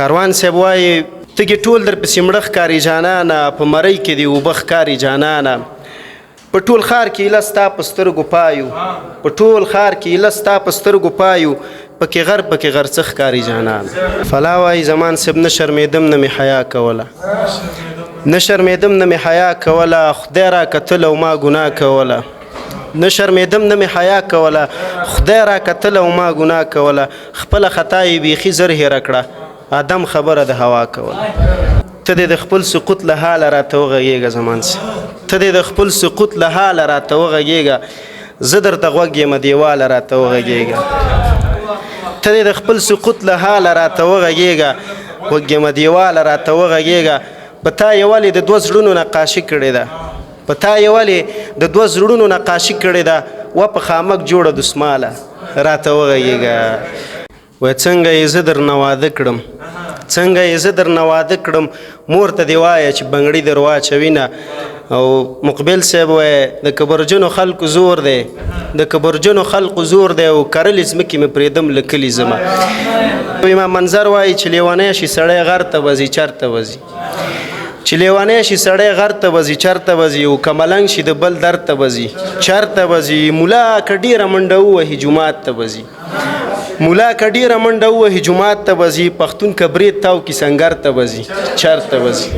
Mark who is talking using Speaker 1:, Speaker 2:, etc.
Speaker 1: کاروان صاحب وایي تږي ټول در پسې مړه ښکاري جانانه په مرۍ کې دې اوبه ښکاري جانانه په ټول ښار کې ایله ستا په سترګو پایو په ټول ښار کې ایله ستا په سترګو پایو پکې غر پکې غر څه ښکاري جانان فلا وایي زمان صاحب نه شرمېدم نه مې حیا کوله نه شرمېدم نه مې حیا کوله خدای را کتل او ما ګناه کوله نه شرمېدم نه مې حیا کوله خدای را کتل او ما ګناه کوله خپله خطا یې بیخي زر هېره کړه ادم خبره د هوا کوله ته دې د خپل سقوط له حاله راته وغږېږه زمان صاحب ته دې د خپل سقوط له حاله راته وغږېږه زه درته غوږ یم دیواله راته وغږېږه ته دې د خپل سقوط له حاله راته وغږېږه غوږ یم دیواله راته وغږېږه په تا یې ولې د دوه زړونو نقاشي کړې ده په تا یې ولې د دوه زړونو نقاشي کړې ده و په خامک جوړه دسماله راته وغږېږه وایي څنګه یې زه درنه واده کړم څنګه یې زه درنه واده کړم مور ته دې وایه چې بنګړي در واچوینه او مقبل صاحب وایي د کبرجنو خلکو زور دی د کبرجنو خلکو زور دی او کرلې ځمکې مې پرېږدم له کلي ځمه امام منظر وایي چې لیونی شي سړی غر ته وځي چرته وځي چې لیونی شي سړی غر ته وځي چرته وځي او که ملنګ شي د بل در ته وځي چرته وځي ملا که ډېره منډه ووهي جومات ته وځي مولا که ډېره منډه ووهي جومات ته وځي پښتون که برید تاو کي سنګر ته وځي چرته وځي